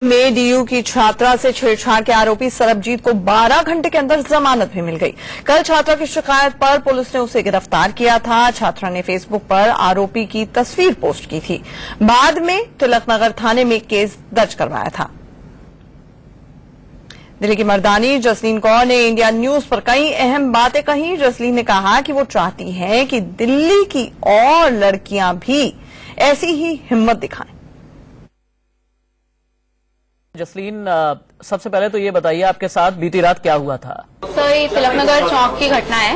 में डीयू की छात्रा से छेड़छाड़ के आरोपी सरबजीत को 12 घंटे के अंदर जमानत भी मिल गई। कल छात्रा की शिकायत पर पुलिस ने उसे गिरफ्तार किया था। छात्रा ने फेसबुक पर आरोपी की तस्वीर पोस्ट की थी। बाद में तिलकनगर थाने में केस दर्ज करवाया था। दिल्ली की मर्दानी जसलीन कौर ने इंडिया न्यूज पर कई अहम बातें कही। जसलीन ने कहा कि वो चाहती है कि दिल्ली की और लड़कियां भी ऐसी ही हिम्मत दिखाएं। जसलीन, सबसे पहले तो ये बताइए आपके साथ बीती रात क्या हुआ था? सर, ये तिलकनगर चौक की घटना है।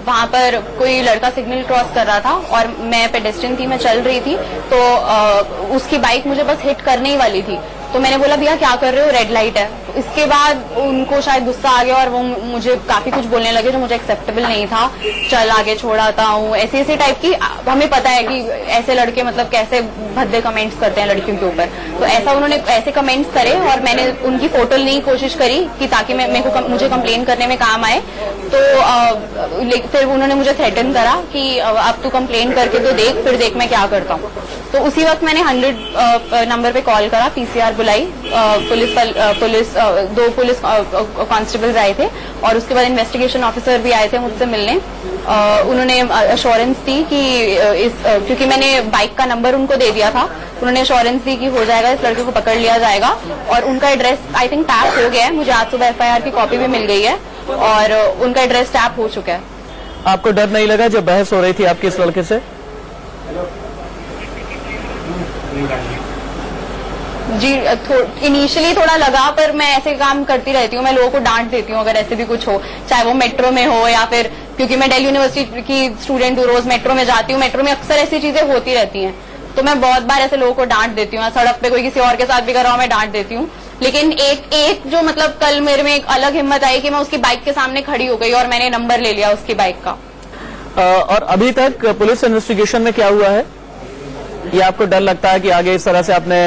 वहां पर कोई लड़का सिग्नल क्रॉस कर रहा था और मैं पेडेस्ट्रियन थी, मैं चल रही थी तो उसकी बाइक मुझे बस हिट करने ही वाली थी। तो मैंने बोला भैया क्या कर रहे हो, रेड लाइट है। तो इसके बाद उनको शायद गुस्सा आ गया और वो मुझे काफी कुछ बोलने लगे जो मुझे एक्सेप्टेबल नहीं था। चल आगे छोड़ाता हूँ, ऐसी टाइप की। हमें पता है कि ऐसे लड़के मतलब कैसे भद्दे कमेंट्स करते हैं लड़कियों के ऊपर। तो ऐसा उन्होंने ऐसे कमेंट्स करे और मैंने उनकी फोटो लेने की कोशिश करी कि ताकि मुझे कंप्लेन करने में काम आए। तो फिर उन्होंने मुझे थ्रेटन करा कि अब तू कंप्लेन करके तो देख, फिर देख मैं क्या करता हूँ। तो उसी वक्त मैंने 100 नंबर पे कॉल करा, पीसीआर बुलाई। दो पुलिस कांस्टेबल्स आए थे और उसके बाद इन्वेस्टिगेशन ऑफिसर भी आए थे मुझसे मिलने। उन्होंने अश्योरेंस दी कि क्योंकि मैंने बाइक का नंबर उनको दे दिया था, उन्होंने अश्योरेंस दी कि हो जाएगा, इस लड़के को पकड़ लिया जाएगा। और उनका एड्रेस आई थिंक टैप हो गया है। मुझे आज सुबह एफआईआर की कॉपी भी मिल गई है और उनका एड्रेस टैप हो चुका है। आपको डर नहीं लगा जब बहस हो रही थी आपकी इस लड़के से? जी, इनिशियली थोड़ा लगा, पर मैं ऐसे काम करती रहती हूँ। मैं लोगों को डांट देती हूँ अगर ऐसे भी कुछ हो, चाहे वो मेट्रो में हो या फिर, क्योंकि मैं दिल्ली यूनिवर्सिटी की स्टूडेंट हूँ, रोज मेट्रो में जाती हूँ। मेट्रो में अक्सर ऐसी चीजें होती रहती हैं, तो मैं बहुत बार ऐसे लोगों को डांट देती हूँ। सड़क पे कोई किसी और के साथ भी कर रहा हूँ, मैं डांट देती हूँ। लेकिन एक जो मतलब कल मेरे में एक अलग हिम्मत आई कि मैं उसकी बाइक के सामने खड़ी हो गई और मैंने नंबर ले लिया उसकी बाइक का। और अभी तक पुलिस इन्वेस्टिगेशन में क्या हुआ है? ये आपको डर लगता है कि आगे इस तरह से आपने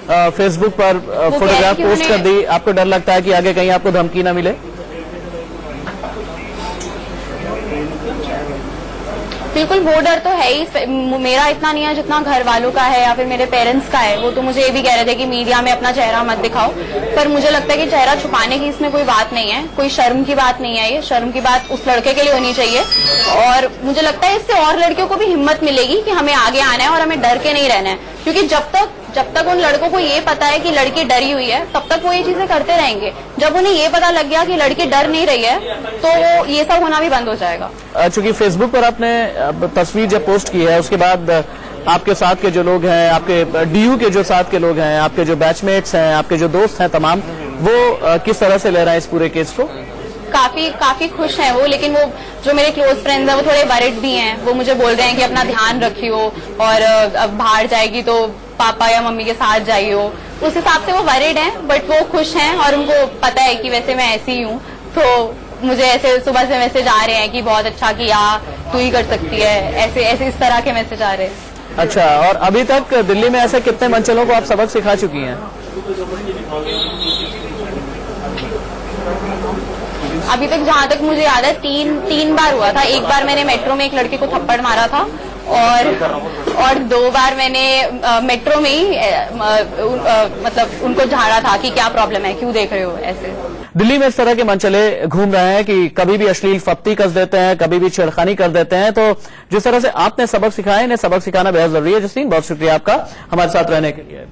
फेसबुक पर फोटोग्राफ पोस्ट कर दी, आपको डर लगता है कि आगे कहीं आपको धमकी ना मिले? बिल्कुल, वो डर तो है ही। मेरा इतना नहीं है जितना घर वालों का है या फिर मेरे पेरेंट्स का है। वो तो मुझे ये भी कह रहे थे कि मीडिया में अपना चेहरा मत दिखाओ, पर मुझे लगता है कि चेहरा छुपाने की इसमें कोई बात नहीं है, कोई शर्म की बात नहीं है। ये शर्म की बात उस लड़के के लिए होनी चाहिए और मुझे लगता है इससे और लड़कियों को भी हिम्मत मिलेगी कि हमें आगे आना है और हमें डर के नहीं रहना है। क्योंकि जब तक उन लड़कों को ये पता है कि लड़की डरी हुई है, तब तक वो ये चीजें करते रहेंगे। जब उन्हें ये पता लग गया कि लड़की डर नहीं रही है, तो वो ये सब होना भी बंद हो जाएगा। चूंकि फेसबुक पर आपने तस्वीर जब पोस्ट की है, उसके बाद आपके साथ के जो लोग हैं, आपके डीयू के जो साथ के लोग हैं, आपके जो बैचमेट्स हैं, आपके जो दोस्त हैं तमाम, वो किस तरह से ले रहे हैं इस पूरे केस को? काफी खुश हैं वो, लेकिन वो जो मेरे क्लोज फ्रेंड्स हैं वो थोड़े वरिड भी हैं। वो मुझे बोल रहे हैं कि अपना ध्यान रखियो और अब बाहर जाएगी तो पापा या मम्मी के साथ जाइयो। उस हिसाब से वो वरिड हैं, बट वो खुश हैं और उनको पता है कि वैसे मैं ऐसी ही हूँ। तो मुझे ऐसे सुबह से मैसेज आ रहे हैं कि बहुत अच्छा किया, तू ही कर सकती है, ऐसे इस तरह के मैसेज आ रहे हैं। अच्छा, और अभी तक दिल्ली में ऐसे कितने मनचलों को आप सबक सिखा चुकी हैं? अभी तक जहाँ तक मुझे याद है तीन बार हुआ था। एक बार मैंने मेट्रो में एक लड़के को थप्पड़ मारा था और 2 बार मैंने मेट्रो में ही मतलब उनको झाड़ा था कि क्या प्रॉब्लम है, क्यों देख रहे हो ऐसे। दिल्ली में इस तरह के मनचले घूम रहे हैं कि कभी भी अश्लील फप्ती कस देते हैं, कभी भी छेड़खानी कर देते हैं। तो जिस तरह से आपने सबक सिखाया, इन्हें सबक सिखाना बेहद जरूरी है। जसलीन, बहुत शुक्रिया आपका हमारे साथ रहने के लिए।